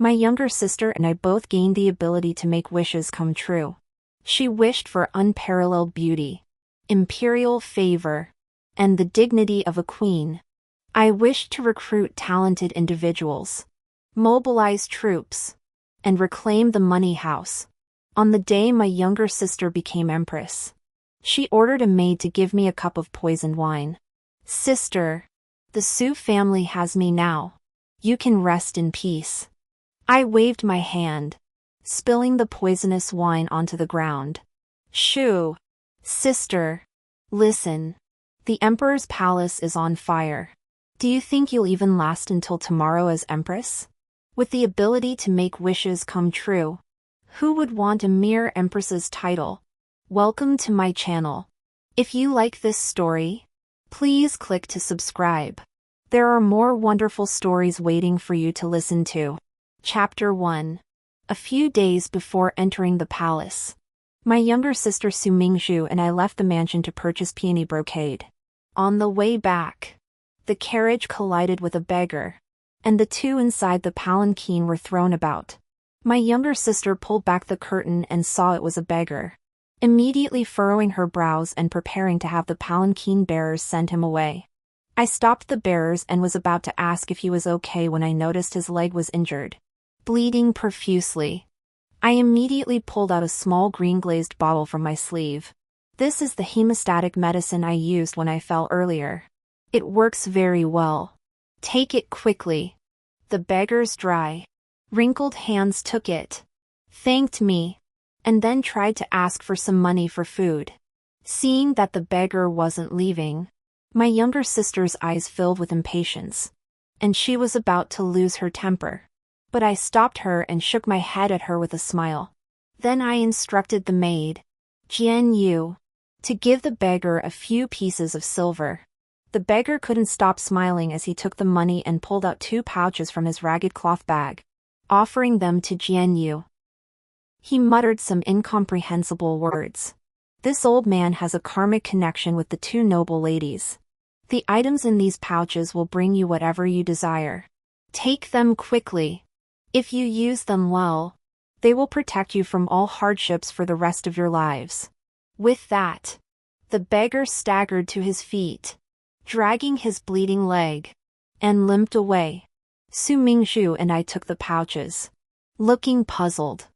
My younger sister and I both gained the ability to make wishes come true. She wished for unparalleled beauty, imperial favor, and the dignity of a queen. I wished to recruit talented individuals, mobilize troops, and reclaim the money house. On the day my younger sister became empress, she ordered a maid to give me a cup of poisoned wine. Sister, the Su family has me now. You can rest in peace. I waved my hand, spilling the poisonous wine onto the ground. Shoo! Sister, listen. The emperor's palace is on fire. Do you think you'll even last until tomorrow as empress? With the ability to make wishes come true, who would want a mere empress's title? Welcome to my channel. If you like this story, please click to subscribe. There are more wonderful stories waiting for you to listen to. Chapter 1. A few days before entering the palace, my younger sister Su Mingzhu and I left the mansion to purchase peony brocade. On the way back, the carriage collided with a beggar, and the two inside the palanquin were thrown about. My younger sister pulled back the curtain and saw it was a beggar. Immediately furrowing her brows and preparing to have the palanquin bearers send him away. I stopped the bearers and was about to ask if he was okay when I noticed his leg was injured, bleeding profusely. I immediately pulled out a small green-glazed bottle from my sleeve. This is the hemostatic medicine I used when I fell earlier. It works very well. Take it quickly. The beggar's dry, wrinkled hands took it, thanked me, and then tried to ask for some money for food. Seeing that the beggar wasn't leaving, my younger sister's eyes filled with impatience, and she was about to lose her temper. But I stopped her and shook my head at her with a smile. Then I instructed the maid, Jian Yu, to give the beggar a few pieces of silver. The beggar couldn't stop smiling as he took the money and pulled out 2 pouches from his ragged cloth bag, offering them to Jian Yu. He muttered some incomprehensible words. This old man has a karmic connection with the 2 noble ladies. The items in these pouches will bring you whatever you desire. Take them quickly. If you use them well, they will protect you from all hardships for the rest of your lives. With that, the beggar staggered to his feet, dragging his bleeding leg, and limped away. Su Mingzhu and I took the pouches, looking puzzled.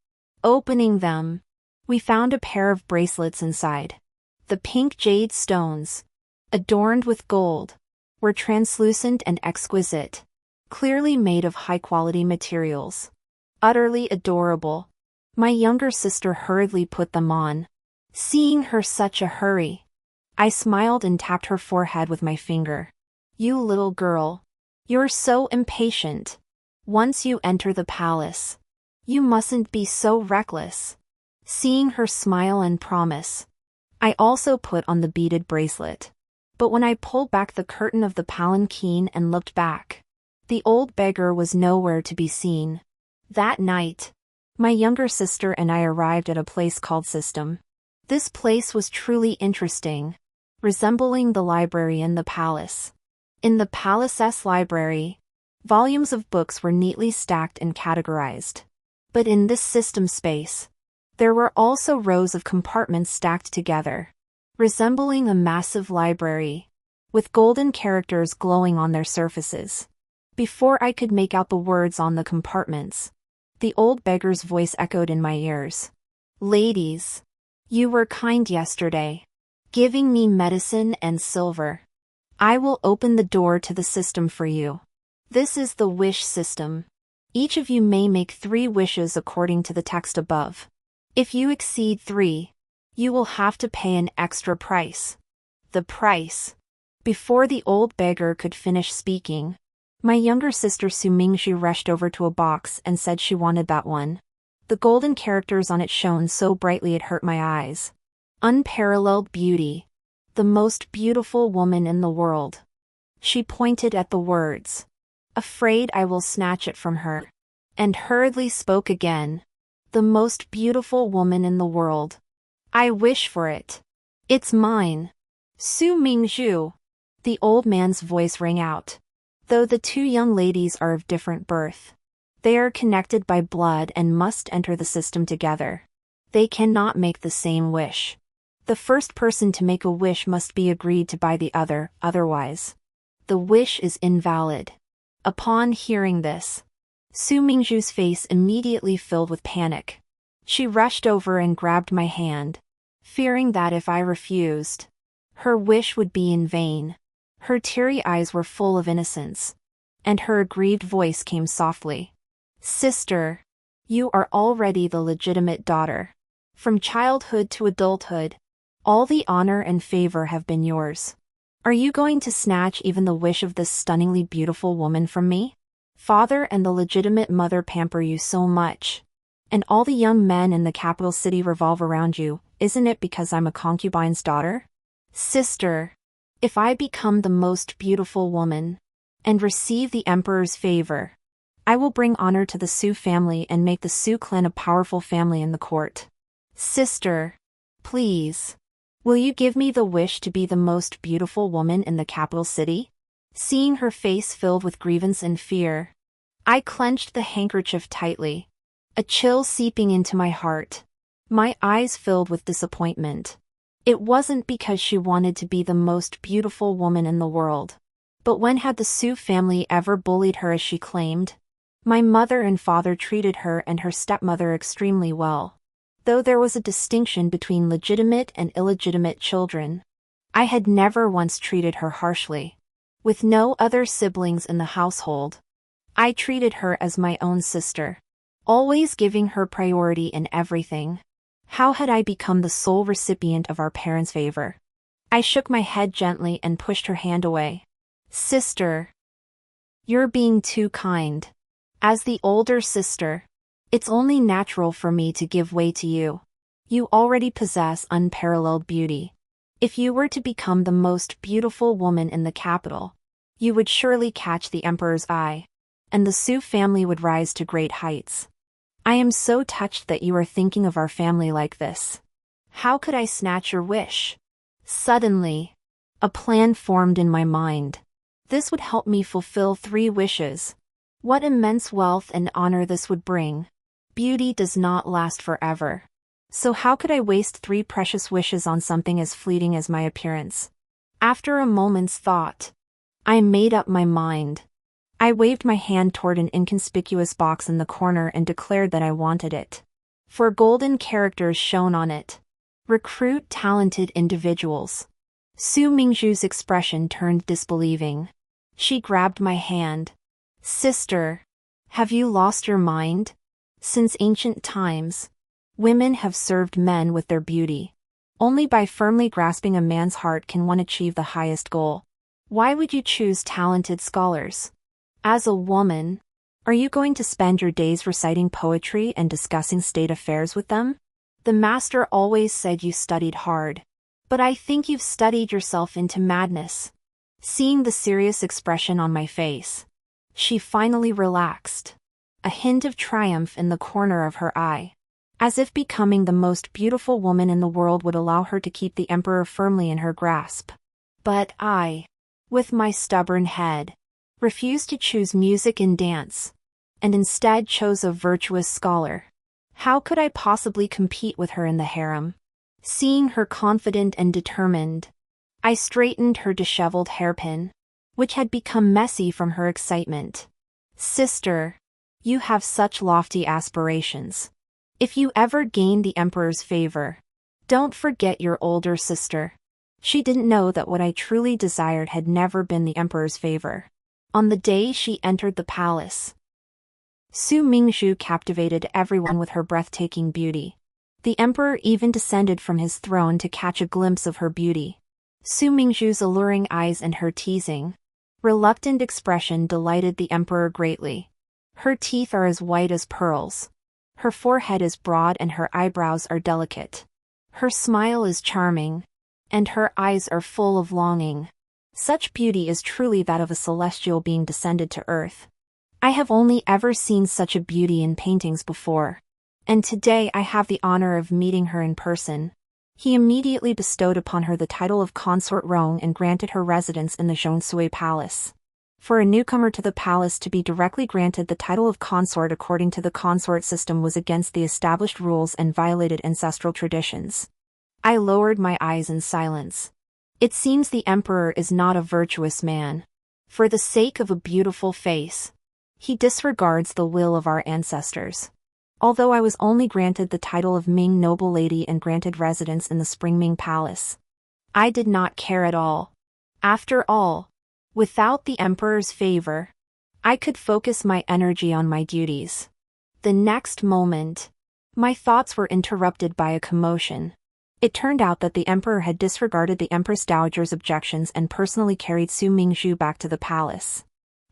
Opening them, we found a pair of bracelets inside. The pink jade stones, adorned with gold, were translucent and exquisite, clearly made of high-quality materials. Utterly adorable. My younger sister hurriedly put them on. Seeing her such a hurry, I smiled and tapped her forehead with my finger. You little girl. You're so impatient. Once you enter the palace, you mustn't be so reckless. Seeing her smile and promise, I also put on the beaded bracelet. But when I pulled back the curtain of the palanquin and looked back, the old beggar was nowhere to be seen. That night, my younger sister and I arrived at a place called System. This place was truly interesting, resembling the library in the palace. In the palace's library, volumes of books were neatly stacked and categorized. But in this system space, there were also rows of compartments stacked together, resembling a massive library, with golden characters glowing on their surfaces. Before I could make out the words on the compartments, the old beggar's voice echoed in my ears. Ladies, you were kind yesterday, giving me medicine and silver. I will open the door to the system for you. This is the wish system. Each of you may make 3 wishes according to the text above. If you exceed 3, you will have to pay an extra price. The price. Before the old beggar could finish speaking, my younger sister Su Mingzhu rushed over to a box and said she wanted that one. The golden characters on it shone so brightly it hurt my eyes. Unparalleled beauty. The most beautiful woman in the world. She pointed at the words. Afraid I will snatch it from her. And hurriedly spoke again. The most beautiful woman in the world. I wish for it. It's mine. Su Mingzhu. The old man's voice rang out. Though the 2 young ladies are of different birth, They are connected by blood and must enter the system together. They cannot make the same wish. The first person to make a wish must be agreed to by the other, otherwise the wish is invalid. Upon hearing this, Su Mingzhu's face immediately filled with panic. She rushed over and grabbed my hand, fearing that if I refused, her wish would be in vain. Her teary eyes were full of innocence, and her aggrieved voice came softly. Sister, you are already the legitimate daughter. From childhood to adulthood, all the honor and favor have been yours. Are you going to snatch even the wish of this stunningly beautiful woman from me? Father and the legitimate mother pamper you so much, and all the young men in the capital city revolve around you. Isn't it because I'm a concubine's daughter? Sister, if I become the most beautiful woman and receive the emperor's favor, I will bring honor to the Su family and make the Su clan a powerful family in the court. Sister, please, will you give me the wish to be the most beautiful woman in the capital city? Seeing her face filled with grievance and fear, I clenched the handkerchief tightly, a chill seeping into my heart. My eyes filled with disappointment. It wasn't because she wanted to be the most beautiful woman in the world. But when had the Su family ever bullied her as she claimed? My mother and father treated her and her stepmother extremely well, though there was a distinction between legitimate and illegitimate children. I had never once treated her harshly. With no other siblings in the household, I treated her as my own sister, always giving her priority in everything. How had I become the sole recipient of our parents' favor? I shook my head gently and pushed her hand away. Sister, you're being too kind. As the older sister, it's only natural for me to give way to you. You already possess unparalleled beauty. If you were to become the most beautiful woman in the capital, you would surely catch the emperor's eye, and the Su family would rise to great heights. I am so touched that you are thinking of our family like this. How could I snatch your wish? Suddenly, a plan formed in my mind. This would help me fulfill 3 wishes. What immense wealth and honor this would bring. Beauty does not last forever. So how could I waste 3 precious wishes on something as fleeting as my appearance? After a moment's thought, I made up my mind. I waved my hand toward an inconspicuous box in the corner and declared that I wanted it. 4 golden characters shone on it. Recruit talented individuals. Su Mingzhu's expression turned disbelieving. She grabbed my hand. Sister, have you lost your mind? Since ancient times, women have served men with their beauty. Only by firmly grasping a man's heart can one achieve the highest goal. Why would you choose talented scholars? As a woman, are you going to spend your days reciting poetry and discussing state affairs with them? The master always said you studied hard, but I think you've studied yourself into madness. Seeing the serious expression on my face, she finally relaxed, a hint of triumph in the corner of her eye, as if becoming the most beautiful woman in the world would allow her to keep the emperor firmly in her grasp. But I, with my stubborn head, refused to choose music and dance, and instead chose a virtuous scholar. How could I possibly compete with her in the harem? Seeing her confident and determined, I straightened her disheveled hairpin, which had become messy from her excitement. Sister, you have such lofty aspirations. If you ever gain the emperor's favor, don't forget your older sister. She didn't know that what I truly desired had never been the emperor's favor. On the day she entered the palace, Su Mingzhu captivated everyone with her breathtaking beauty. The emperor even descended from his throne to catch a glimpse of her beauty. Su Mingzhu's alluring eyes and her teasing, reluctant expression delighted the emperor greatly. Her teeth are as white as pearls. Her forehead is broad and her eyebrows are delicate. Her smile is charming, and her eyes are full of longing. Such beauty is truly that of a celestial being descended to earth. I have only ever seen such a beauty in paintings before, and today I have the honor of meeting her in person. He immediately bestowed upon her the title of Consort Rong and granted her residence in the Zhongsui Palace. For a newcomer to the palace to be directly granted the title of consort according to the consort system was against the established rules and violated ancestral traditions. I lowered my eyes in silence. It seems the emperor is not a virtuous man. For the sake of a beautiful face, he disregards the will of our ancestors. Although I was only granted the title of Ming noble lady and granted residence in the Spring Ming Palace, I did not care at all. After all, without the emperor's favor, I could focus my energy on my duties. The next moment, my thoughts were interrupted by a commotion. It turned out that the emperor had disregarded the empress dowager's objections and personally carried Su Mingzhu back to the palace.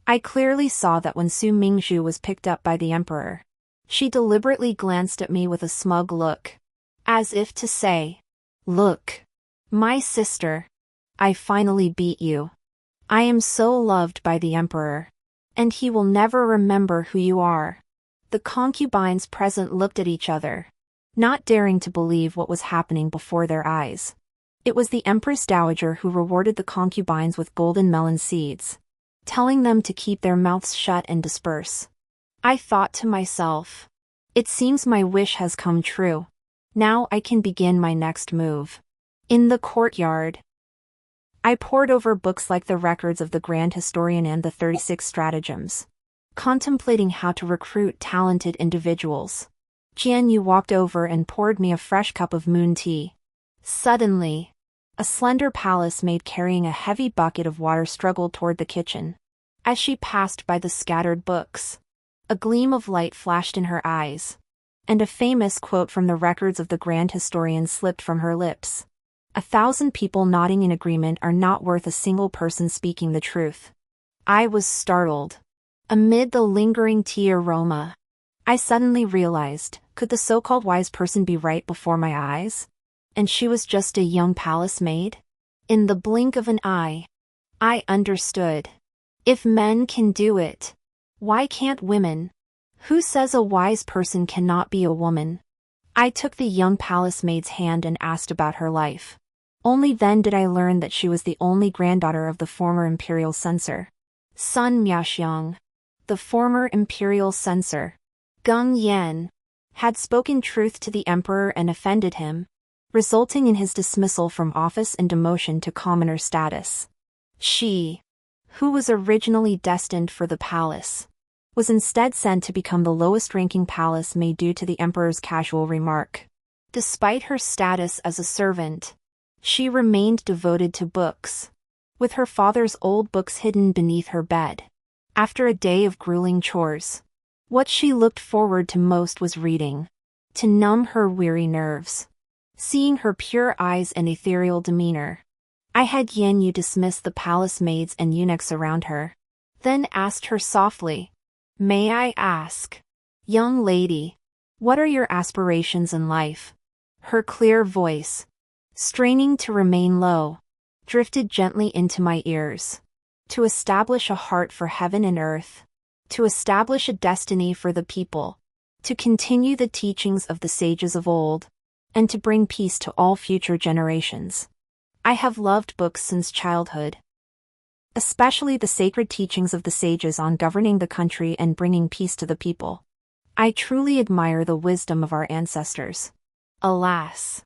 I clearly saw that when Su Mingzhu was picked up by the emperor, she deliberately glanced at me with a smug look, as if to say, "Look, my sister, I finally beat you. I am so loved by the emperor, and he will never remember who you are." The concubines present looked at each other, not daring to believe what was happening before their eyes. It was the empress dowager who rewarded the concubines with golden melon seeds, telling them to keep their mouths shut and disperse. I thought to myself, it seems my wish has come true. Now I can begin my next move. In the courtyard, I pored over books like the Records of the Grand Historian and the 36 Stratagems, contemplating how to recruit talented individuals. Jian Yu walked over and poured me a fresh cup of moon tea. Suddenly, a slender palace maid carrying a heavy bucket of water struggled toward the kitchen. As she passed by the scattered books, a gleam of light flashed in her eyes, and a famous quote from the Records of the Grand Historian slipped from her lips. 1,000 people nodding in agreement are not worth a single person speaking the truth. I was startled. Amid the lingering tea aroma, I suddenly realized, could the so-called wise person be right before my eyes? And she was just a young palace maid? In the blink of an eye, I understood. If men can do it, why can't women? Who says a wise person cannot be a woman? I took the young palace maid's hand and asked about her life. Only then did I learn that she was the only granddaughter of the former imperial censor, Sun Miaoxiang. The former imperial censor, Geng Yan, had spoken truth to the emperor and offended him, resulting in his dismissal from office and demotion to commoner status. She, who was originally destined for the palace, was instead sent to become the lowest-ranking palace maid due to the emperor's casual remark. Despite her status as a servant, she remained devoted to books, with her father's old books hidden beneath her bed. After a day of grueling chores, what she looked forward to most was reading, to numb her weary nerves. Seeing her pure eyes and ethereal demeanor, I had Yan Yu dismiss the palace maids and eunuchs around her, then asked her softly, "May I ask, young lady, what are your aspirations in life?" Her clear voice, straining to remain low, drifted gently into my ears. To establish a heart for heaven and earth, to establish a destiny for the people, to continue the teachings of the sages of old, and to bring peace to all future generations. I have loved books since childhood, especially the sacred teachings of the sages on governing the country and bringing peace to the people. I truly admire the wisdom of our ancestors. Alas,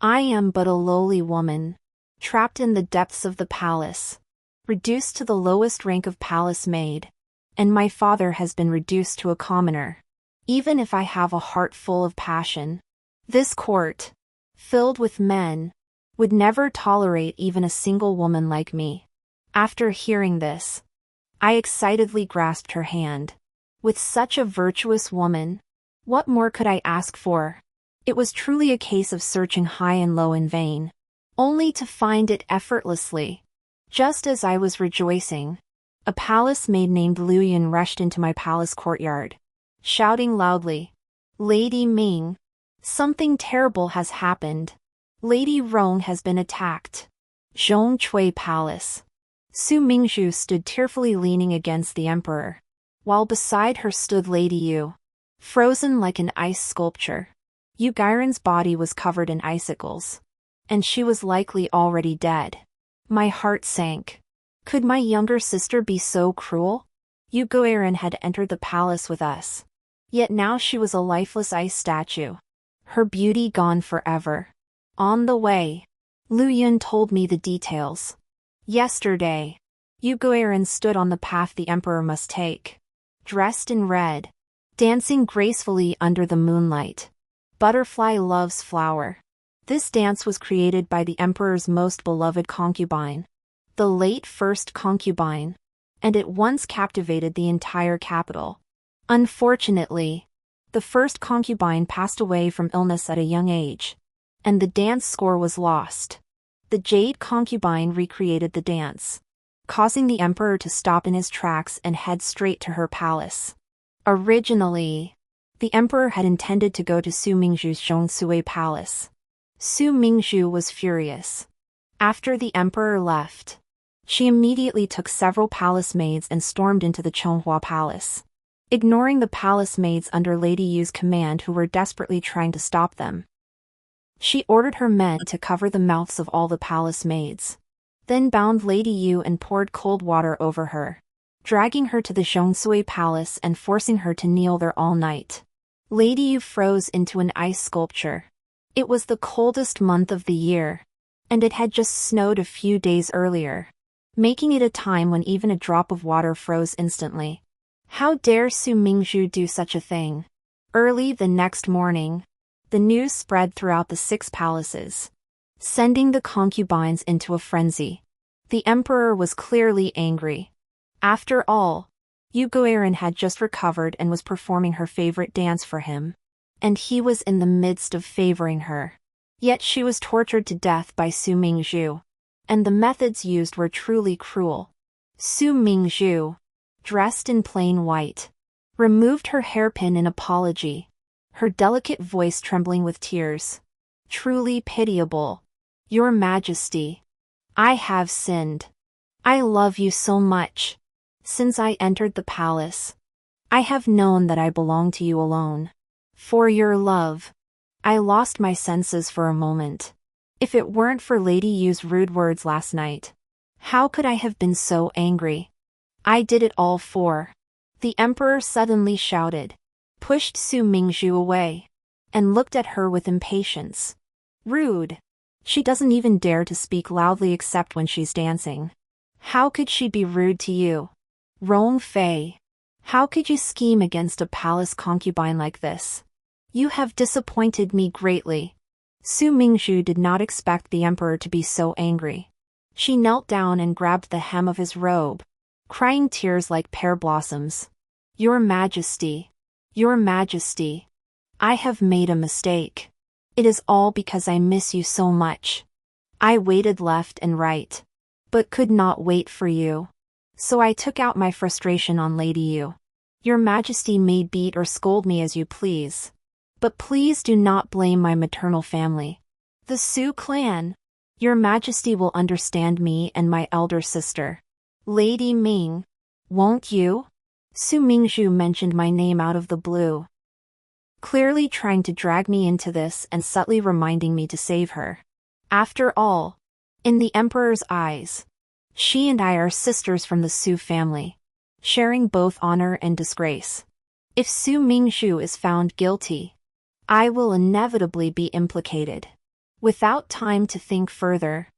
I am but a lowly woman, trapped in the depths of the palace, reduced to the lowest rank of palace maid, and my father has been reduced to a commoner. Even if I have a heart full of passion, this court, filled with men, would never tolerate even a single woman like me. After hearing this, I excitedly grasped her hand. With such a virtuous woman, what more could I ask for? It was truly a case of searching high and low in vain, only to find it effortlessly. Just as I was rejoicing, a palace maid named Liu Yun rushed into my palace courtyard, shouting loudly, "Lady Ming, something terrible has happened. Lady Rong has been attacked." Zhongcui Palace. Su Mingzhu stood tearfully leaning against the emperor, while beside her stood Lady Yu, frozen like an ice sculpture. Yu Gairen's body was covered in icicles, and she was likely already dead. My heart sank. Could my younger sister be so cruel? Yugoeren had entered the palace with us. Yet now she was a lifeless ice statue. Her beauty gone forever. On the way, Lu Yun told me the details. Yesterday, Yugoeren stood on the path the emperor must take. Dressed in red, dancing gracefully under the moonlight. Butterfly loves flower. This dance was created by the emperor's most beloved concubine, the late first concubine, and it once captivated the entire capital. Unfortunately, the first concubine passed away from illness at a young age, and the dance score was lost. The jade concubine recreated the dance, causing the emperor to stop in his tracks and head straight to her palace. Originally, the emperor had intended to go to Su Mingzhu's Zhongsui palace. Su Mingzhu was furious. After the emperor left, she immediately took several palace maids and stormed into the Chonghua palace, ignoring the palace maids under Lady Yu's command who were desperately trying to stop them. She ordered her men to cover the mouths of all the palace maids, then bound Lady Yu and poured cold water over her, dragging her to the Zhongsui palace and forcing her to kneel there all night. Lady Yu froze into an ice sculpture. It was the coldest month of the year, and it had just snowed a few days earlier, making it a time when even a drop of water froze instantly. How dare Su Mingzhu do such a thing? Early the next morning, the news spread throughout the 6 palaces, sending the concubines into a frenzy. The emperor was clearly angry. After all, Yugoeren had just recovered and was performing her favorite dance for him, and he was in the midst of favoring her. Yet she was tortured to death by Su Mingzhu, and the methods used were truly cruel. Su Mingzhu, dressed in plain white, removed her hairpin in apology, her delicate voice trembling with tears. Truly pitiable. Your Majesty, I have sinned. I love you so much. Since I entered the palace, I have known that I belong to you alone. For your love, I lost my senses for a moment. If it weren't for Lady Yu's rude words last night, how could I have been so angry? I did it all for. The emperor suddenly shouted, pushed Su Mingzhu away, and looked at her with impatience. Rude. She doesn't even dare to speak loudly except when she's dancing. How could she be rude to you? Rong Fei. How could you scheme against a palace concubine like this? You have disappointed me greatly. Su Mingzhu did not expect the emperor to be so angry. She knelt down and grabbed the hem of his robe, crying tears like pear blossoms. Your Majesty. Your Majesty. I have made a mistake. It is all because I miss you so much. I waited left and right, but could not wait for you. So I took out my frustration on Lady Yu. Your Majesty may beat or scold me as you please, but please do not blame my maternal family, the Su clan. Your Majesty will understand me and my elder sister, Lady Ming. Won't you? Su Mingzhu mentioned my name out of the blue, clearly trying to drag me into this and subtly reminding me to save her. After all, in the emperor's eyes, she and I are sisters from the Su family, sharing both honor and disgrace. If Su Mingzhu is found guilty, I will inevitably be implicated. Without time to think further,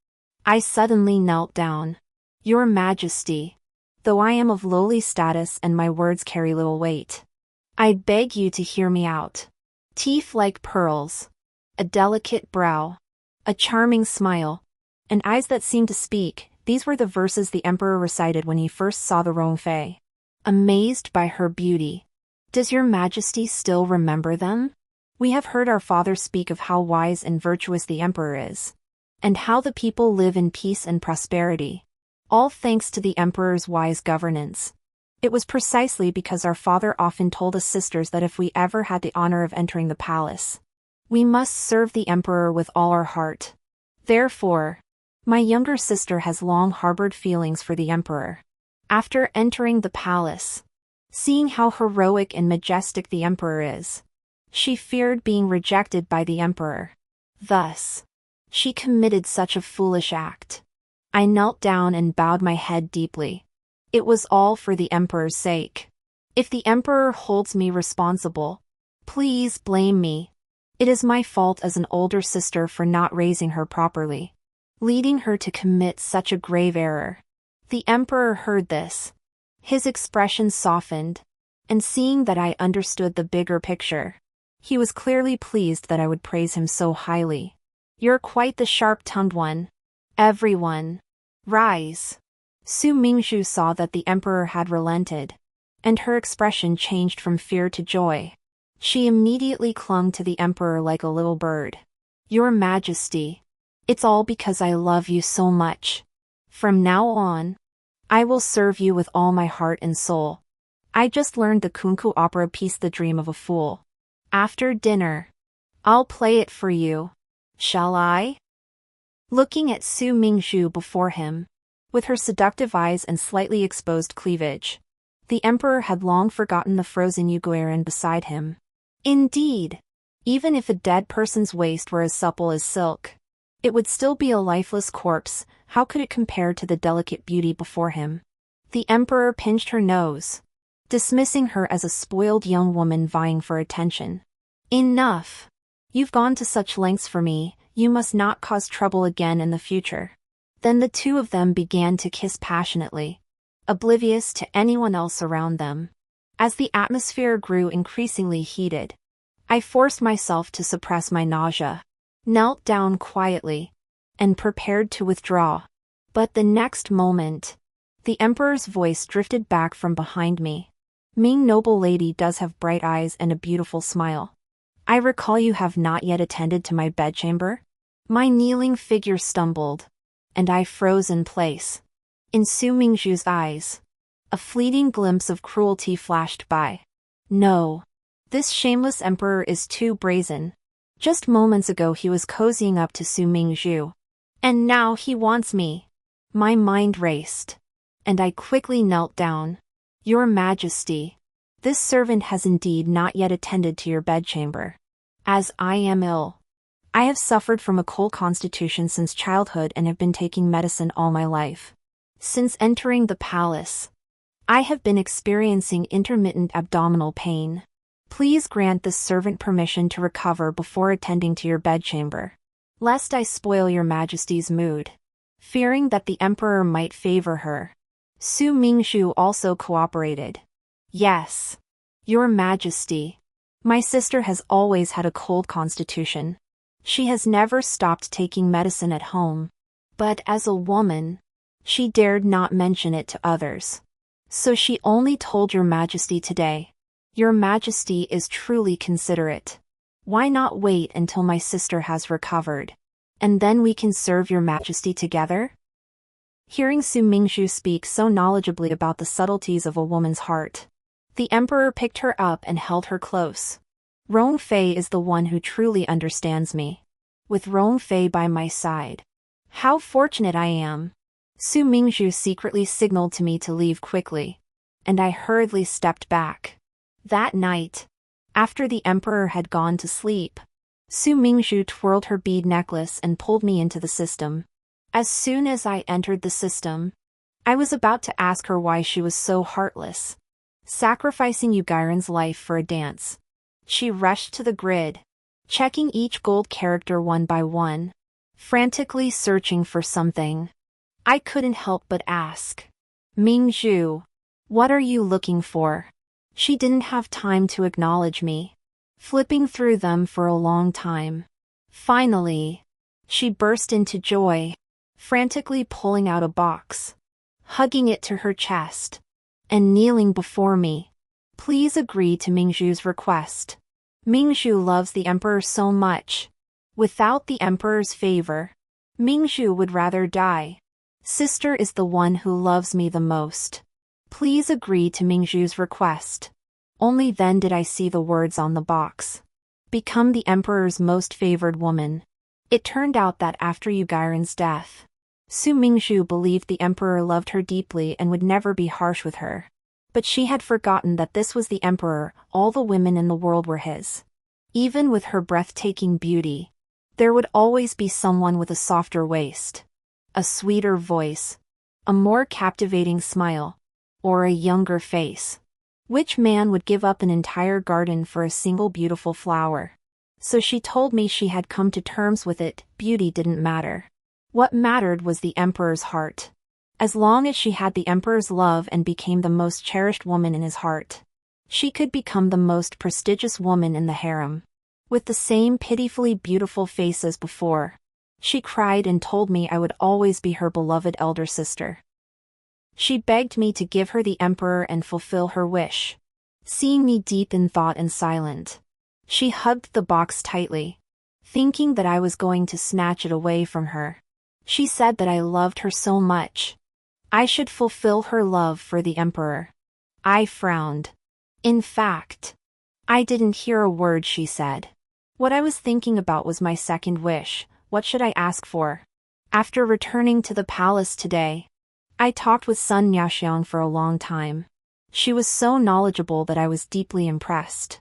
I suddenly knelt down. Your Majesty, though I am of lowly status and my words carry little weight, I beg you to hear me out. Teeth like pearls, a delicate brow, a charming smile, and eyes that seem to speak, these were the verses the emperor recited when he first saw the Rong Fei. Amazed by her beauty. Does your Majesty still remember them? We have heard our father speak of how wise and virtuous the emperor is, and how the people live in peace and prosperity, all thanks to the emperor's wise governance. It was precisely because our father often told us sisters that if we ever had the honor of entering the palace, we must serve the emperor with all our heart. Therefore, my younger sister has long harbored feelings for the emperor. After entering the palace, seeing how heroic and majestic the emperor is, she feared being rejected by the emperor. Thus, she committed such a foolish act. I knelt down and bowed my head deeply. It was all for the emperor's sake. If the emperor holds me responsible, please blame me. It is my fault as an older sister for not raising her properly, leading her to commit such a grave error. The emperor heard this. His expression softened, and seeing that I understood the bigger picture, he was clearly pleased that I would praise him so highly. You're quite the sharp-tongued one. Everyone, rise. Su Mingzhu saw that the emperor had relented, and her expression changed from fear to joy. She immediately clung to the emperor like a little bird. Your Majesty, it's all because I love you so much. From now on, I will serve you with all my heart and soul. I just learned the Kunku opera piece The Dream of a Fool. After dinner, I'll play it for you. Shall I? Looking at Su Mingzhu before him, with her seductive eyes and slightly exposed cleavage, the emperor had long forgotten the frozen Yuguerin beside him. Indeed, even if a dead person's waist were as supple as silk, it would still be a lifeless corpse. How could it compare to the delicate beauty before him? The emperor pinched her nose, dismissing her as a spoiled young woman vying for attention. Enough! You've gone to such lengths for me, you must not cause trouble again in the future. Then the two of them began to kiss passionately, oblivious to anyone else around them. As the atmosphere grew increasingly heated, I forced myself to suppress my nausea, knelt down quietly, and prepared to withdraw. But the next moment, the emperor's voice drifted back from behind me. Ming, noble lady does have bright eyes and a beautiful smile. I recall you have not yet attended to my bedchamber? My kneeling figure stumbled, and I froze in place. In Su Mingzhu's eyes, a fleeting glimpse of cruelty flashed by. No. This shameless emperor is too brazen. Just moments ago he was cozying up to Su Mingzhu. And now he wants me. My mind raced, and I quickly knelt down. Your Majesty, this servant has indeed not yet attended to your bedchamber. As I am ill. I have suffered from a cold constitution since childhood and have been taking medicine all my life. Since entering the palace, I have been experiencing intermittent abdominal pain. Please grant this servant permission to recover before attending to your bedchamber, lest I spoil your Majesty's mood. Fearing that the emperor might favor her, Su Mingzhu also cooperated. Yes, your Majesty. My sister has always had a cold constitution. She has never stopped taking medicine at home. But as a woman, she dared not mention it to others. So she only told your Majesty today. Your Majesty is truly considerate. Why not wait until my sister has recovered, and then we can serve your Majesty together? Hearing Su Mingzhu speak so knowledgeably about the subtleties of a woman's heart, the emperor picked her up and held her close. Rong Fei is the one who truly understands me. With Rong Fei by my side, how fortunate I am. Su Mingzhu secretly signaled to me to leave quickly, and I hurriedly stepped back. That night, after the emperor had gone to sleep, Su Mingzhu twirled her bead necklace and pulled me into the system. As soon as I entered the system, I was about to ask her why she was so heartless, sacrificing Yugiren's life for a dance. She rushed to the grid, checking each gold character one by one, frantically searching for something. I couldn't help but ask, Mingzhu, what are you looking for? She didn't have time to acknowledge me, flipping through them for a long time. Finally, she burst into joy, frantically pulling out a box, hugging it to her chest, and kneeling before me. Please agree to Mingzhu's request. Mingzhu loves the emperor so much. Without the emperor's favor, Mingzhu would rather die. Sister is the one who loves me the most. Please agree to Mingzhu's request. Only then did I see the words on the box. Become the emperor's most favored woman. It turned out that after Yugiren's death, Su Mingzhu believed the emperor loved her deeply and would never be harsh with her. But she had forgotten that this was the emperor, all the women in the world were his. Even with her breathtaking beauty, there would always be someone with a softer waist. a sweeter voice, a more captivating smile, or a younger face? Which man would give up an entire garden for a single beautiful flower? So she told me she had come to terms with it. Beauty didn't matter. What mattered was the emperor's heart. As long as she had the emperor's love and became the most cherished woman in his heart, she could become the most prestigious woman in the harem. With the same pitifully beautiful face as before, she cried and told me I would always be her beloved elder sister. She begged me to give her the emperor and fulfill her wish. Seeing me deep in thought and silent, she hugged the box tightly, thinking that I was going to snatch it away from her. She said that I loved her so much, I should fulfill her love for the emperor. I frowned. In fact, I didn't hear a word she said. What I was thinking about was my second wish. What should I ask for? After returning to the palace today, I talked with Sun Yaxiang for a long time. She was so knowledgeable that I was deeply impressed.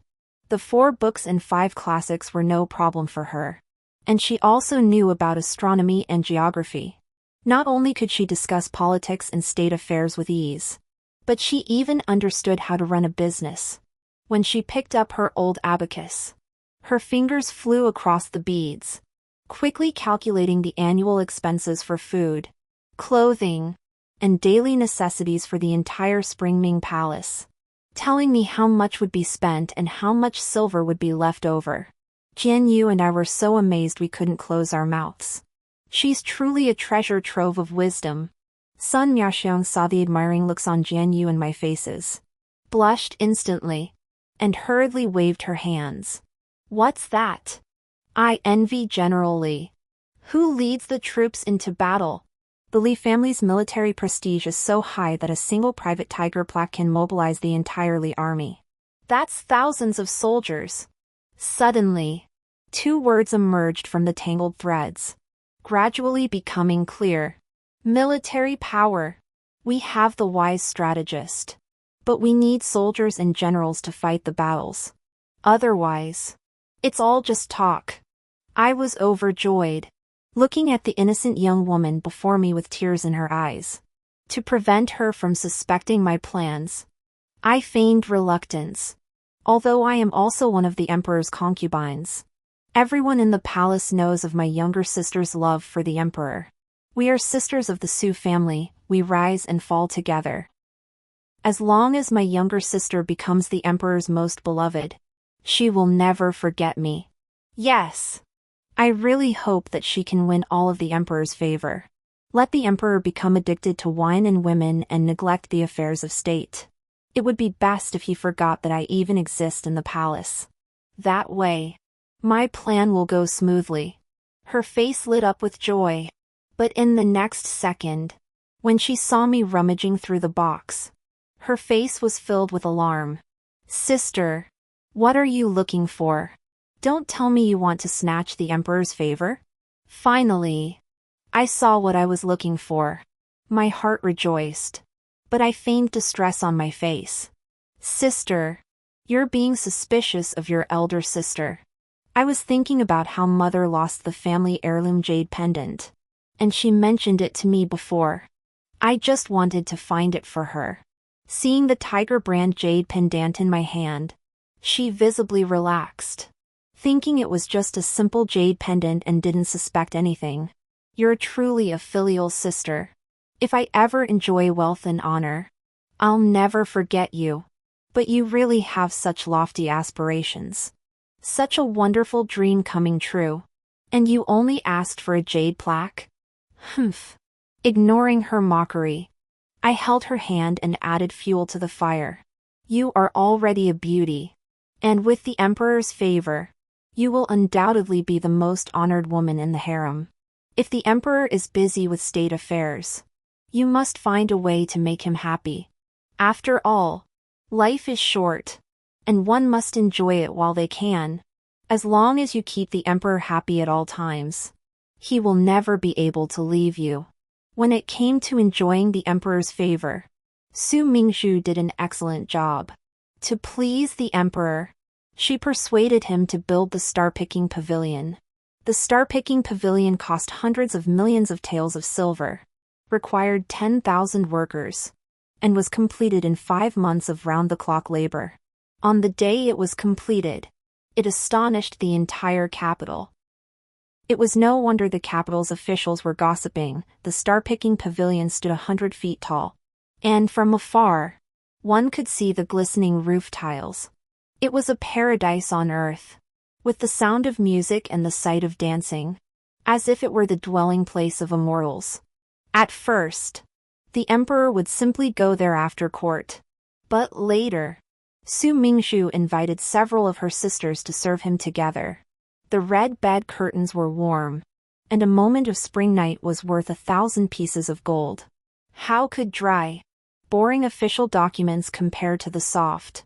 The 4 books and 5 classics were no problem for her. And she also knew about astronomy and geography. Not only could she discuss politics and state affairs with ease, but she even understood how to run a business. When she picked up her old abacus, her fingers flew across the beads, quickly calculating the annual expenses for food, clothing, and daily necessities for the entire Springming Palace, telling me how much would be spent and how much silver would be left over. Jian Yu and I were so amazed we couldn't close our mouths. She's truly a treasure trove of wisdom. Sun Yaxiang saw the admiring looks on Jian Yu and my faces, blushed instantly, and hurriedly waved her hands. What's that? I envy General Li. Who leads the troops into battle? The Li family's military prestige is so high that a single private tiger plaque can mobilize the entire Li army. That's thousands of soldiers. Suddenly, 2 words emerged from the tangled threads, gradually becoming clear. Military power. We have the wise strategist. But we need soldiers and generals to fight the battles. Otherwise, it's all just talk. I was overjoyed, looking at the innocent young woman before me with tears in her eyes. To prevent her from suspecting my plans, I feigned reluctance. Although I am also one of the emperor's concubines, everyone in the palace knows of my younger sister's love for the emperor. We are sisters of the Su family, we rise and fall together. As long as my younger sister becomes the emperor's most beloved, she will never forget me. Yes. I really hope that she can win all of the emperor's favor. Let the emperor become addicted to wine and women and neglect the affairs of state. It would be best if he forgot that I even exist in the palace. That way, my plan will go smoothly. Her face lit up with joy. But in the next second, when she saw me rummaging through the box, her face was filled with alarm. Sister, what are you looking for? Don't tell me you want to snatch the emperor's favor? Finally, I saw what I was looking for. My heart rejoiced, but I feigned distress on my face. Sister, you're being suspicious of your elder sister. I was thinking about how mother lost the family heirloom jade pendant, and she mentioned it to me before. I just wanted to find it for her. Seeing the Tiger brand jade pendant in my hand, she visibly relaxed, thinking it was just a simple jade pendant and didn't suspect anything. You're truly a filial sister. If I ever enjoy wealth and honor, I'll never forget you. But you really have such lofty aspirations. Such a wonderful dream coming true. And you only asked for a jade plaque? Humph. Ignoring her mockery, I held her hand and added fuel to the fire. You are already a beauty. And with the emperor's favor, you will undoubtedly be the most honored woman in the harem. If the emperor is busy with state affairs, you must find a way to make him happy. After all, life is short, and one must enjoy it while they can. As long as you keep the emperor happy at all times, he will never be able to leave you. When it came to enjoying the emperor's favor, Su Mingzhu did an excellent job. To please the emperor, she persuaded him to build the star-picking pavilion. The star-picking pavilion cost hundreds of millions of taels of silver, required 10,000 workers, and was completed in 5 months of round-the-clock labor. On the day it was completed, it astonished the entire capital. It was no wonder the capital's officials were gossiping. The star-picking pavilion stood 100 feet tall, and from afar, one could see the glistening roof tiles. It was a paradise on earth, with the sound of music and the sight of dancing, as if it were the dwelling place of immortals. At first, the emperor would simply go there after court. But later, Su Mingzhu invited several of her sisters to serve him together. The red bed curtains were warm, and a moment of spring night was worth 1,000 pieces of gold. How could dry, boring official documents compare to the soft,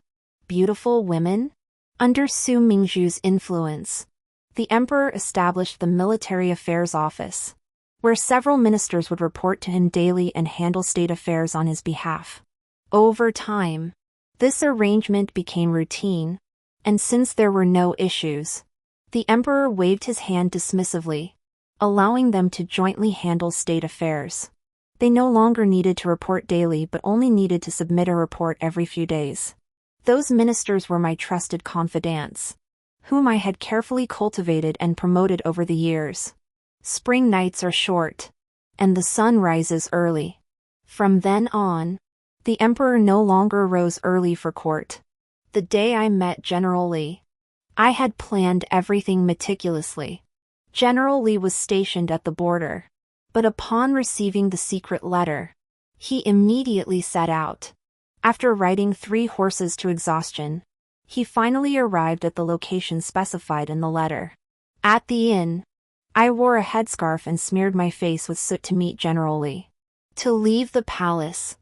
beautiful women? Under Su Mingzhu's influence, the emperor established the Military Affairs Office, where several ministers would report to him daily and handle state affairs on his behalf. Over time, this arrangement became routine, and since there were no issues, the emperor waved his hand dismissively, allowing them to jointly handle state affairs. They no longer needed to report daily but only needed to submit a report every few days. Those ministers were my trusted confidants, whom I had carefully cultivated and promoted over the years. Spring nights are short, and the sun rises early. From then on, the emperor no longer rose early for court. The day I met General Li, I had planned everything meticulously. General Li was stationed at the border, but upon receiving the secret letter, he immediately set out. After riding 3 horses to exhaustion, he finally arrived at the location specified in the letter. At the inn, I wore a headscarf and smeared my face with soot to meet General Li. To leave the palace,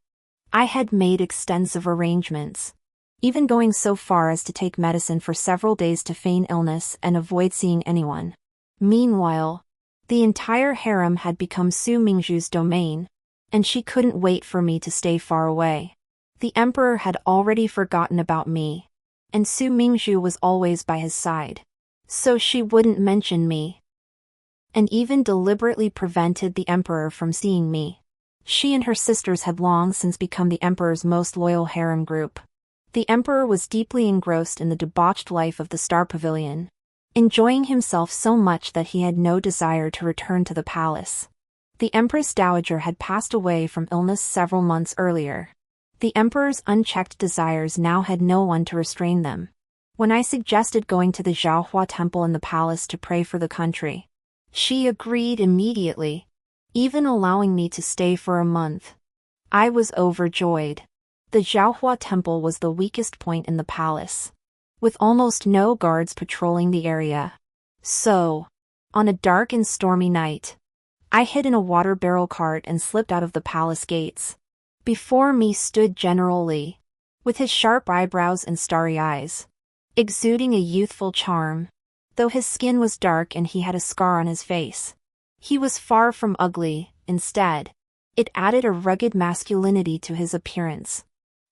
I had made extensive arrangements, even going so far as to take medicine for several days to feign illness and avoid seeing anyone. Meanwhile, the entire harem had become Su Mingzhu's domain, and she couldn't wait for me to stay far away. The emperor had already forgotten about me, and Su Mingzhu was always by his side, so she wouldn't mention me, and even deliberately prevented the emperor from seeing me. She and her sisters had long since become the emperor's most loyal harem group. The emperor was deeply engrossed in the debauched life of the Star Pavilion, enjoying himself so much that he had no desire to return to the palace. The Empress Dowager had passed away from illness several months earlier. The emperor's unchecked desires now had no one to restrain them. When I suggested going to the Zhaohua temple in the palace to pray for the country, she agreed immediately, even allowing me to stay for a month. I was overjoyed. The Zhaohua temple was the weakest point in the palace, with almost no guards patrolling the area. So, on a dark and stormy night, I hid in a water barrel cart and slipped out of the palace gates. Before me stood General Li, with his sharp eyebrows and starry eyes, exuding a youthful charm, though his skin was dark and he had a scar on his face. He was far from ugly. Instead, it added a rugged masculinity to his appearance.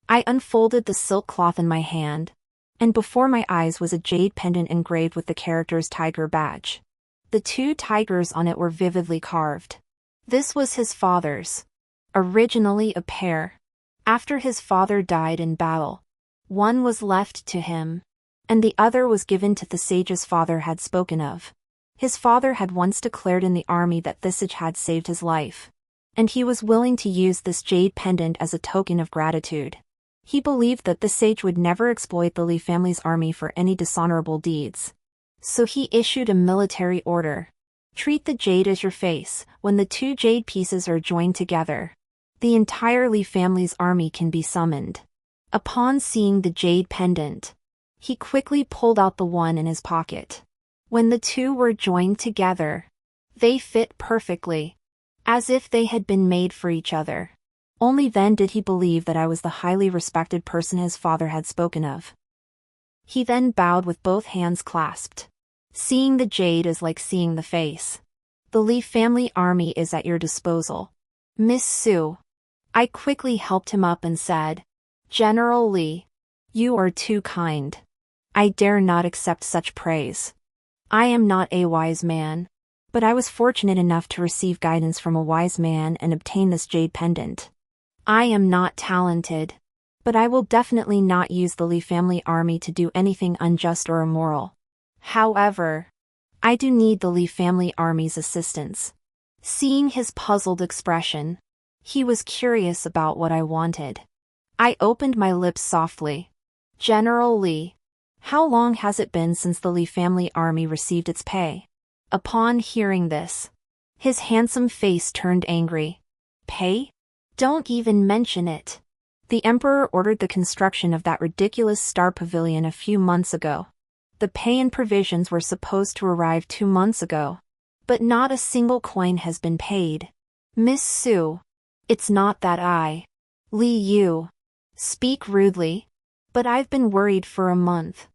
I unfolded the silk cloth in my hand, and before my eyes was a jade pendant engraved with the characters Tiger Badge. The 2 tigers on it were vividly carved. This was his father's. Originally a pair. After his father died in battle, one was left to him, and the other was given to the sage's father had spoken of. His father had once declared in the army that Thisage had saved his life, and he was willing to use this jade pendant as a token of gratitude. He believed that the sage would never exploit the Li family's army for any dishonorable deeds. So he issued a military order. Treat the jade as your face. When the 2 jade pieces are joined together, the entire Li family's army can be summoned. Upon seeing the jade pendant, he quickly pulled out the one in his pocket. When the 2 were joined together, they fit perfectly, as if they had been made for each other. Only then did he believe that I was the highly respected person his father had spoken of. He then bowed with both hands clasped. Seeing the jade is like seeing the face. The Li family army is at your disposal, Miss Su. I quickly helped him up and said, General Li, you are too kind. I dare not accept such praise. I am not a wise man, but I was fortunate enough to receive guidance from a wise man and obtain this jade pendant. I am not talented, but I will definitely not use the Li family army to do anything unjust or immoral. However, I do need the Li family army's assistance. Seeing his puzzled expression, he was curious about what I wanted. I opened my lips softly. General Li, how long has it been since the Li family army received its pay? Upon hearing this, his handsome face turned angry. Pay? Don't even mention it. The emperor ordered the construction of that ridiculous star pavilion a few months ago. The pay and provisions were supposed to arrive 2 months ago. But not a single coin has been paid. Miss Su, it's not that I. Li Yu. Speak rudely. But I've been worried for a month.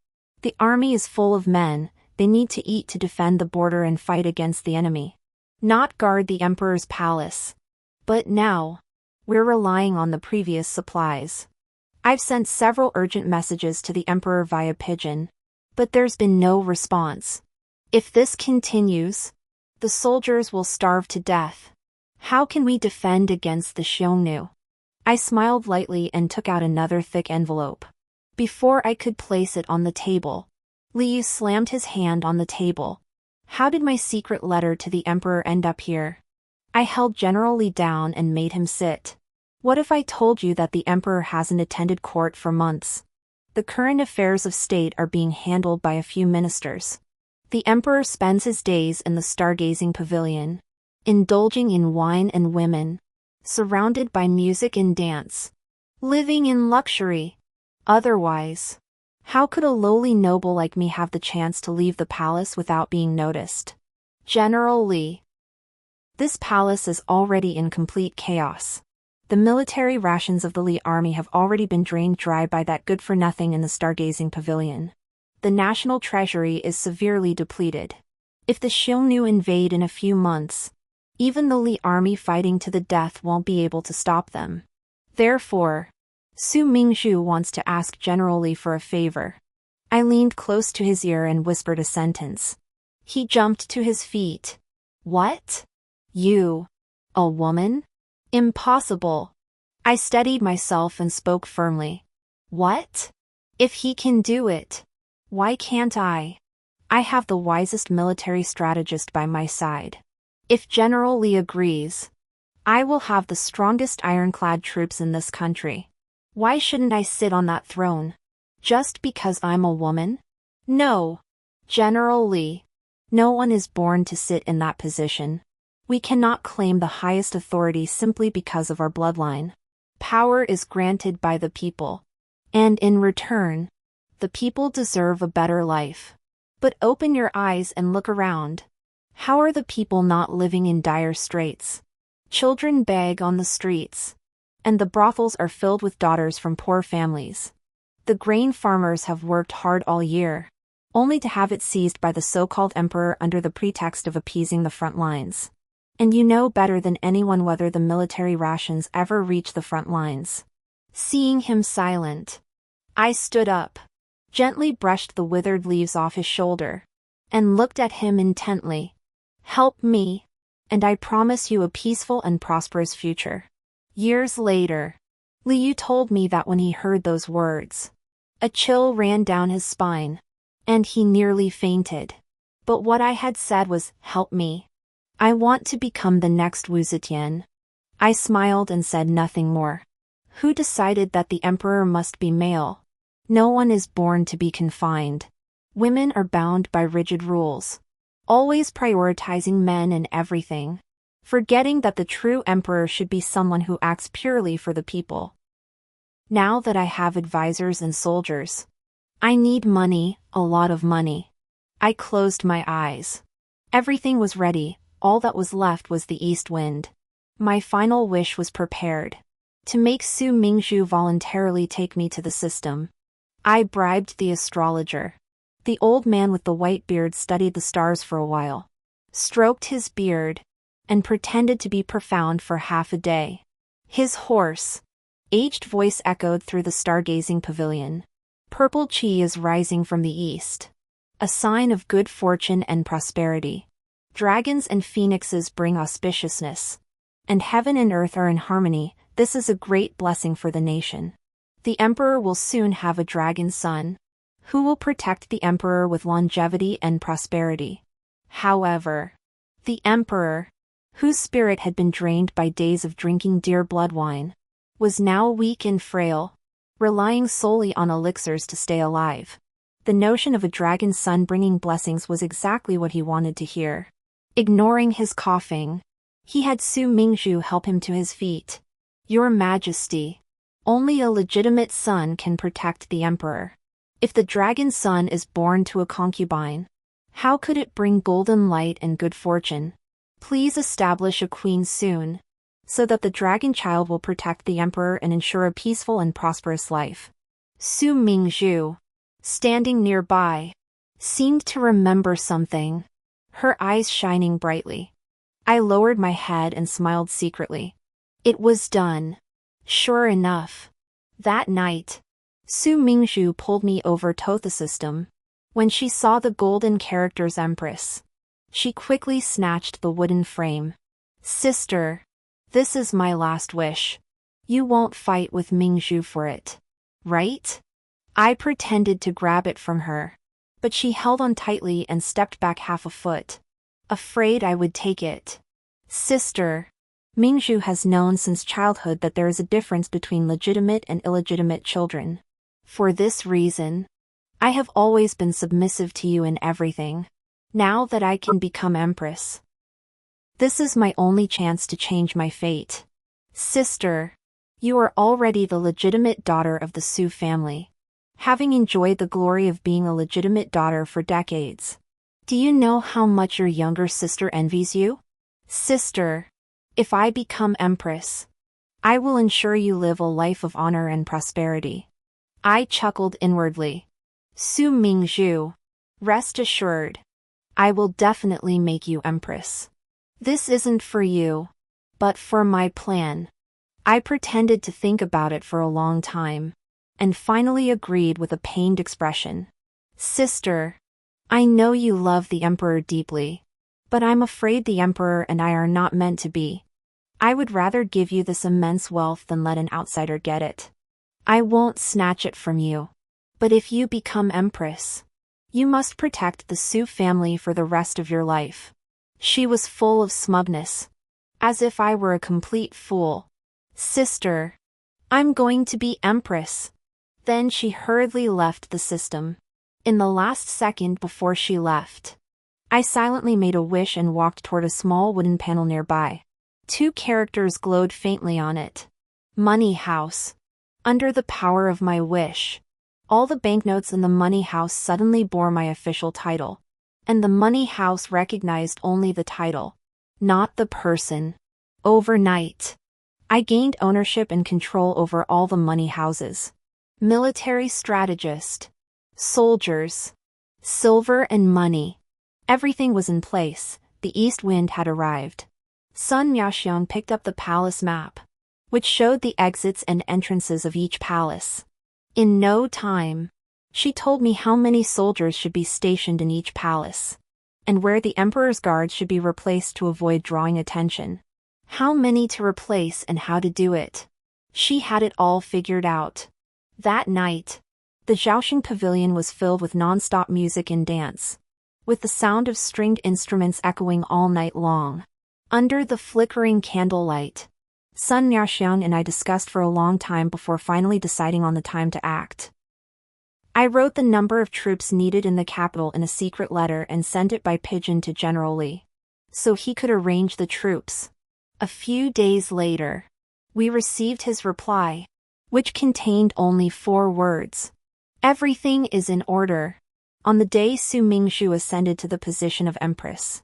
The army is full of men, they need to eat to defend the border and fight against the enemy. Not guard the emperor's palace. But now, we're relying on the previous supplies. I've sent several urgent messages to the emperor via pigeon, but there's been no response. If this continues, the soldiers will starve to death. How can we defend against the Xiongnu? I smiled lightly and took out another thick envelope. Before I could place it on the table, Liu slammed his hand on the table. How did my secret letter to the emperor end up here? I held General Li down and made him sit. What if I told you that the emperor hasn't attended court for months? The current affairs of state are being handled by a few ministers. The emperor spends his days in the stargazing pavilion, indulging in wine and women, surrounded by music and dance, living in luxury. Otherwise, how could a lowly noble like me have the chance to leave the palace without being noticed? General Li. This palace is already in complete chaos. The military rations of the Li army have already been drained dry by that good-for-nothing in the stargazing pavilion. The national treasury is severely depleted. If the Xiongnu invade in a few months, even the Li army fighting to the death won't be able to stop them. Therefore, Su Mingzhu wants to ask General Li for a favor. I leaned close to his ear and whispered a sentence. He jumped to his feet. What? You? A woman? Impossible. I steadied myself and spoke firmly. What? If he can do it, why can't I? I have the wisest military strategist by my side. If General Li agrees, I will have the strongest ironclad troops in this country. Why shouldn't I sit on that throne? Just because I'm a woman? No. General Li. No one is born to sit in that position. We cannot claim the highest authority simply because of our bloodline. Power is granted by the people. And in return, the people deserve a better life. But open your eyes and look around. How are the people not living in dire straits? Children beg on the streets. And the brothels are filled with daughters from poor families. The grain farmers have worked hard all year, only to have it seized by the so-called emperor under the pretext of appeasing the front lines. And you know better than anyone whether the military rations ever reach the front lines. Seeing him silent, I stood up, gently brushed the withered leaves off his shoulder, and looked at him intently. Help me, and I promise you a peaceful and prosperous future. Years later, Liu told me that when he heard those words, a chill ran down his spine, and he nearly fainted. But what I had said was, help me. I want to become the next Wu Zetian. I smiled and said nothing more. Who decided that the emperor must be male? No one is born to be confined. Women are bound by rigid rules, always prioritizing men in everything, forgetting that the true emperor should be someone who acts purely for the people. Now that I have advisors and soldiers, I need money, a lot of money. I closed my eyes. Everything was ready, all that was left was the east wind. My final wish was prepared. To make Su Mingzhu voluntarily take me to the system. I bribed the astrologer. The old man with the white beard studied the stars for a while, stroked his beard, and pretended to be profound for half a day. His hoarse, aged voice echoed through the stargazing pavilion. Purple chi is rising from the east. a sign of good fortune and prosperity. Dragons and phoenixes bring auspiciousness. And heaven and earth are in harmony. This is a great blessing for the nation. The emperor will soon have a dragon son, who will protect the emperor with longevity and prosperity. However, the emperor, whose spirit had been drained by days of drinking dear blood wine, was now weak and frail, relying solely on elixirs to stay alive. The notion of a dragon son bringing blessings was exactly what he wanted to hear. Ignoring his coughing, he had Su Mingzhu help him to his feet. Your Majesty, only a legitimate son can protect the emperor. If the dragon son is born to a concubine, how could it bring golden light and good fortune? Please establish a queen soon, so that the dragon child will protect the emperor and ensure a peaceful and prosperous life. Su Mingzhu, standing nearby, seemed to remember something, her eyes shining brightly. I lowered my head and smiled secretly. It was done. Sure enough. That night, Su Mingzhu pulled me over to the system. When she saw the golden characters empress, she quickly snatched the wooden frame. Sister, this is my last wish. You won't fight with Mingzhu for it, right? I pretended to grab it from her, but she held on tightly and stepped back half a foot, afraid I would take it. Sister, Mingzhu has known since childhood that there is a difference between legitimate and illegitimate children. For this reason, I have always been submissive to you in everything. Now that I can become empress, this is my only chance to change my fate. Sister, you are already the legitimate daughter of the Su family, having enjoyed the glory of being a legitimate daughter for decades. Do you know how much your younger sister envies you? Sister, if I become empress, I will ensure you live a life of honor and prosperity. I chuckled inwardly. Su Mingzhu, rest assured, I will definitely make you empress. This isn't for you, but for my plan. I pretended to think about it for a long time, and finally agreed with a pained expression. Sister, I know you love the emperor deeply, but I'm afraid the emperor and I are not meant to be. I would rather give you this immense wealth than let an outsider get it. I won't snatch it from you. But if you become empress, you must protect the Su family for the rest of your life. She was full of smugness, as if I were a complete fool. Sister, I'm going to be empress. Then she hurriedly left the system. In the last second before she left, I silently made a wish and walked toward a small wooden panel nearby. 2 characters glowed faintly on it. Money House. Under the power of my wish, all the banknotes in the money house suddenly bore my official title, and the money house recognized only the title, not the person. Overnight, I gained ownership and control over all the money houses. Military strategist, soldiers, silver and money. Everything was in place. The east wind had arrived. Sun Miaoxiang picked up the palace map, which showed the exits and entrances of each palace. In no time, she told me how many soldiers should be stationed in each palace, and where the emperor's guards should be replaced to avoid drawing attention. How many to replace and how to do it. She had it all figured out. That night, the Zhaoxing Pavilion was filled with non-stop music and dance, with the sound of stringed instruments echoing all night long. Under the flickering candlelight, Sun Miaoxiang and I discussed for a long time before finally deciding on the time to act. I wrote the number of troops needed in the capital in a secret letter and sent it by pigeon to General Li, so he could arrange the troops. A few days later, we received his reply, which contained only 4 words. Everything is in order. On the day Su Mingzhu ascended to the position of empress,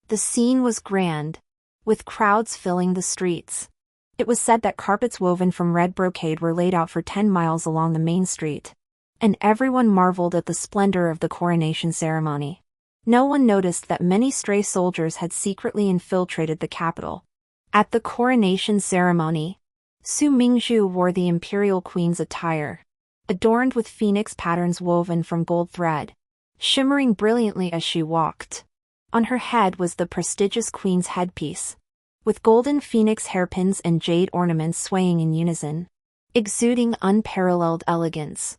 the scene was grand, with crowds filling the streets. It was said that carpets woven from red brocade were laid out for 10 miles along the main street, and everyone marveled at the splendor of the coronation ceremony. No one noticed that many stray soldiers had secretly infiltrated the capital. At the coronation ceremony, Su Mingzhu wore the imperial queen's attire, adorned with phoenix patterns woven from gold thread. shimmering brilliantly as she walked. On her head was the prestigious queen's headpiece, with golden phoenix hairpins and jade ornaments swaying in unison, exuding unparalleled elegance.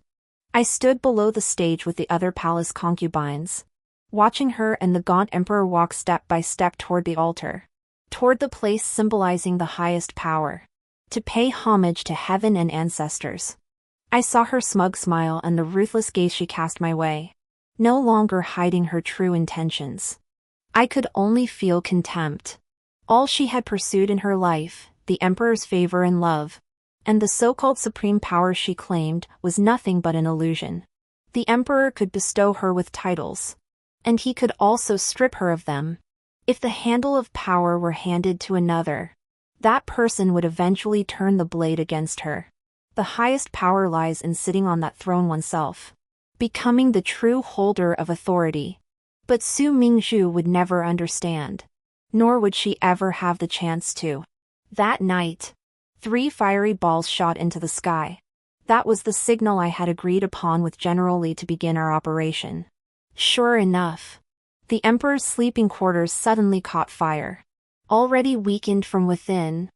I stood below the stage with the other palace concubines, watching her and the gaunt emperor walk step by step toward the altar, toward the place symbolizing the highest power, to pay homage to heaven and ancestors. I saw her smug smile and the ruthless gaze she cast my way, no longer hiding her true intentions. I could only feel contempt. All she had pursued in her life, the emperor's favor and love, and the so-called supreme power she claimed, was nothing but an illusion. The emperor could bestow her with titles, and he could also strip her of them. If the handle of power were handed to another, that person would eventually turn the blade against her. The highest power lies in sitting on that throne oneself, becoming the true holder of authority. But Su Mingzhu would never understand, nor would she ever have the chance to. That night, 3 fiery balls shot into the sky. That was the signal I had agreed upon with General Li to begin our operation. Sure enough, the emperor's sleeping quarters suddenly caught fire. Already weakened from within,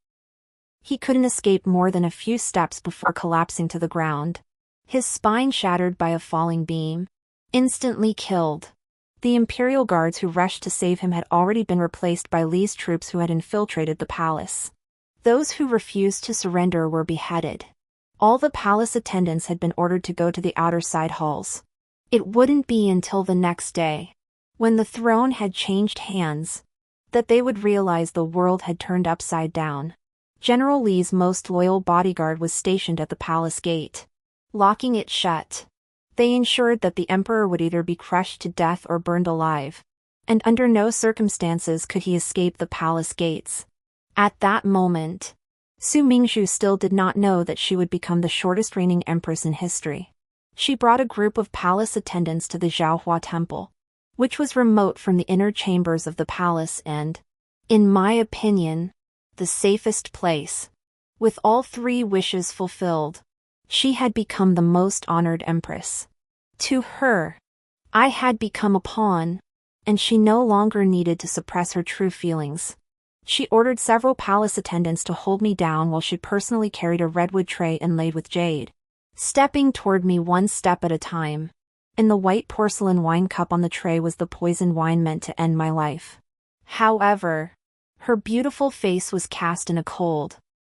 he couldn't escape more than a few steps before collapsing to the ground, his spine shattered by a falling beam. Instantly killed. The imperial guards who rushed to save him had already been replaced by Li's troops who had infiltrated the palace. Those who refused to surrender were beheaded. All the palace attendants had been ordered to go to the outer side halls. It wouldn't be until the next day, when the throne had changed hands, that they would realize the world had turned upside down. General Li's most loyal bodyguard was stationed at the palace gate, locking it shut. They ensured that the emperor would either be crushed to death or burned alive, and under no circumstances could he escape the palace gates. At that moment, Su Mingzhu still did not know that she would become the shortest reigning empress in history. She brought a group of palace attendants to the Zhaohua temple, which was remote from the inner chambers of the palace and, in my opinion, the safest place. With all 3 wishes fulfilled, she had become the most honored empress. To her, I had become a pawn, and she no longer needed to suppress her true feelings. She ordered several palace attendants to hold me down while she personally carried a redwood tray inlaid with jade, stepping toward me one step at a time. In the white porcelain wine cup on the tray was the poisoned wine meant to end my life. However, her beautiful face was cast in a cold,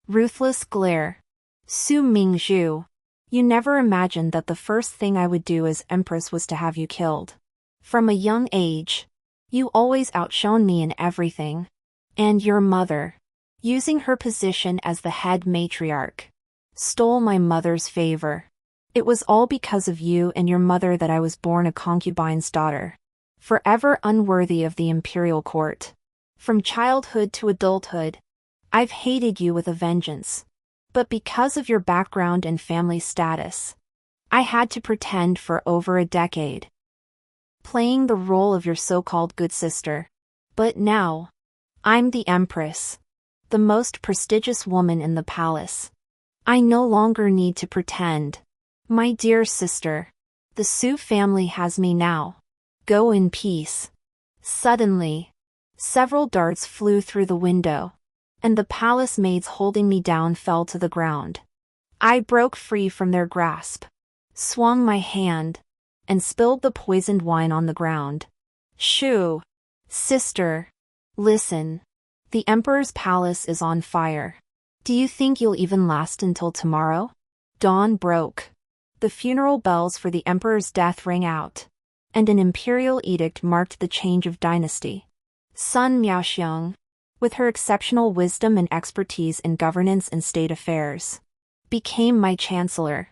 ruthless glare. Su Mingzhu, you never imagined that the first thing I would do as empress was to have you killed. From a young age, you always outshone me in everything. And your mother, using her position as the head matriarch, stole my mother's favor. It was all because of you and your mother that I was born a concubine's daughter, forever unworthy of the imperial court. From childhood to adulthood, I've hated you with a vengeance. But because of your background and family status, I had to pretend for over a decade, playing the role of your so-called good sister. But now, I'm the empress, the most prestigious woman in the palace. I no longer need to pretend. My dear sister, the Su family has me now. Go in peace. Suddenly, several darts flew through the window, and the palace maids holding me down fell to the ground. I broke free from their grasp, swung my hand, and spilled the poisoned wine on the ground. Shoo! Sister, listen. The emperor's palace is on fire. Do you think you'll even last until tomorrow? Dawn broke. The funeral bells for the emperor's death rang out, and an imperial edict marked the change of dynasty. Sun Miaoxiang, with her exceptional wisdom and expertise in governance and state affairs, became my chancellor.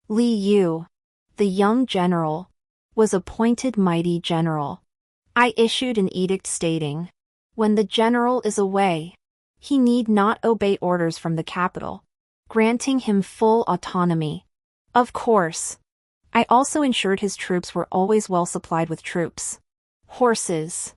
Li Yu, the young general, was appointed mighty general. I issued an edict stating, when the general is away, he need not obey orders from the capital, granting him full autonomy. Of course, I also ensured his troops were always well supplied with troops, horses,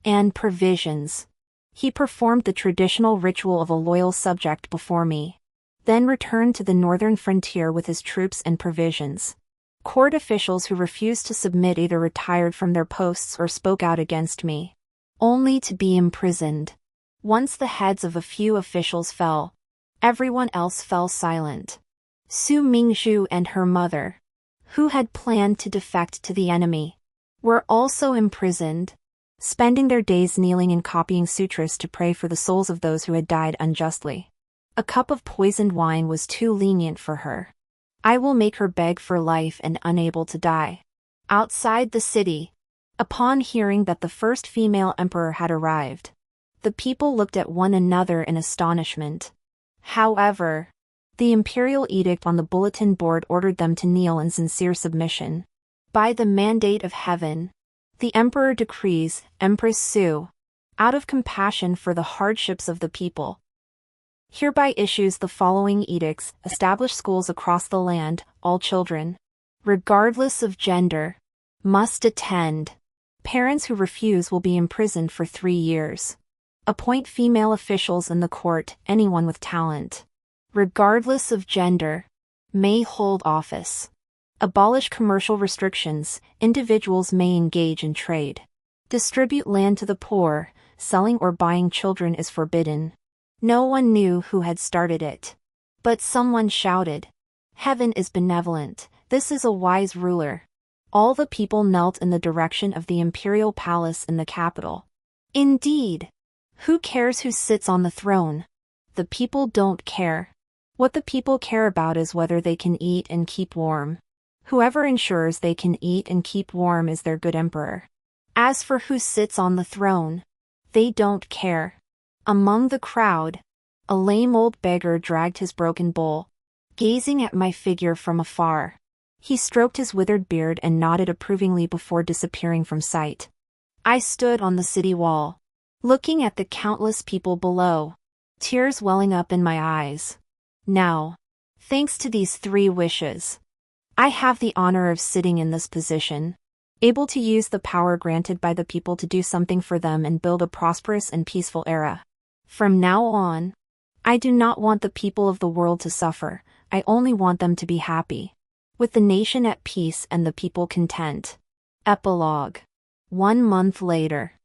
and provisions. He performed the traditional ritual of a loyal subject before me, then returned to the northern frontier with his troops and provisions. Court officials who refused to submit either retired from their posts or spoke out against me, only to be imprisoned. Once the heads of a few officials fell, everyone else fell silent. Su Mingzhu and her mother, who had planned to defect to the enemy, were also imprisoned, spending their days kneeling and copying sutras to pray for the souls of those who had died unjustly. A cup of poisoned wine was too lenient for her. I will make her beg for life and unable to die. Outside the city, upon hearing that the first female emperor had arrived, the people looked at one another in astonishment. However, the imperial edict on the bulletin board ordered them to kneel in sincere submission. By the mandate of heaven, the emperor decrees, Empress Su, out of compassion for the hardships of the people, hereby issues the following edicts: establish schools across the land, all children, regardless of gender, must attend. Parents who refuse will be imprisoned for 3 years. Appoint female officials in the court, anyone with talent, regardless of gender, may hold office. Abolish commercial restrictions, individuals may engage in trade. Distribute land to the poor, selling or buying children is forbidden. No one knew who had started it, but someone shouted, "Heaven is benevolent, this is a wise ruler." All the people knelt in the direction of the imperial palace in the capital. Indeed, who cares who sits on the throne? The people don't care. What the people care about is whether they can eat and keep warm. Whoever ensures they can eat and keep warm is their good emperor. As for who sits on the throne, they don't care. Among the crowd, a lame old beggar dragged his broken bowl, gazing at my figure from afar. He stroked his withered beard and nodded approvingly before disappearing from sight. I stood on the city wall, looking at the countless people below, tears welling up in my eyes. Now, thanks to these 3 wishes, I have the honor of sitting in this position, able to use the power granted by the people to do something for them and build a prosperous and peaceful era. From now on, I do not want the people of the world to suffer, I only want them to be happy, with the nation at peace and the people content. Epilogue. 1 month later,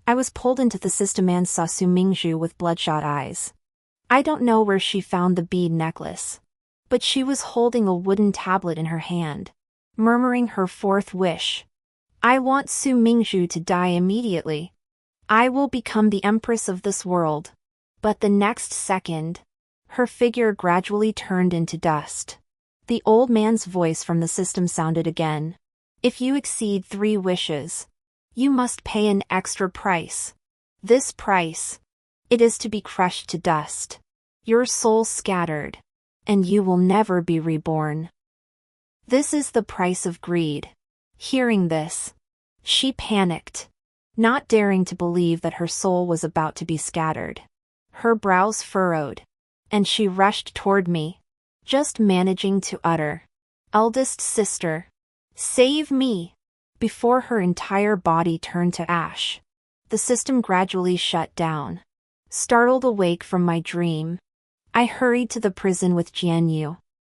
I was pulled into the system and saw Su Mingzhu with bloodshot eyes. I don't know where she found the bead necklace, but she was holding a wooden tablet in her hand, murmuring her 4th wish. I want Su Mingzhu to die immediately. I will become the empress of this world. But the next second, her figure gradually turned into dust. The old man's voice from the system sounded again. If you exceed 3 wishes, you must pay an extra price. This price, it is to be crushed to dust, your soul scattered, and you will never be reborn. This is the price of greed. Hearing this, she panicked, not daring to believe that her soul was about to be scattered. Her brows furrowed, and she rushed toward me, just managing to utter, "Eldest sister, save me," before her entire body turned to ash. The system gradually shut down. Startled awake from my dream, I hurried to the prison with Jianyu.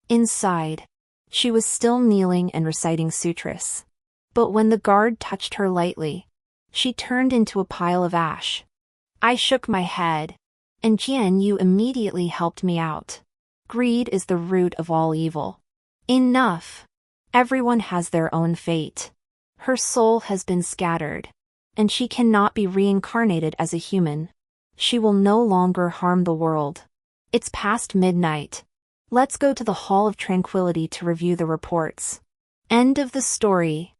Inside, she was still kneeling and reciting sutras. But when the guard touched her lightly, she turned into a pile of ash. I shook my head, and Jianyu immediately helped me out. Greed is the root of all evil. Enough! Everyone has their own fate. Her soul has been scattered, and she cannot be reincarnated as a human. She will no longer harm the world. It's past midnight. Let's go to the Hall of Tranquility to review the reports. End of the story.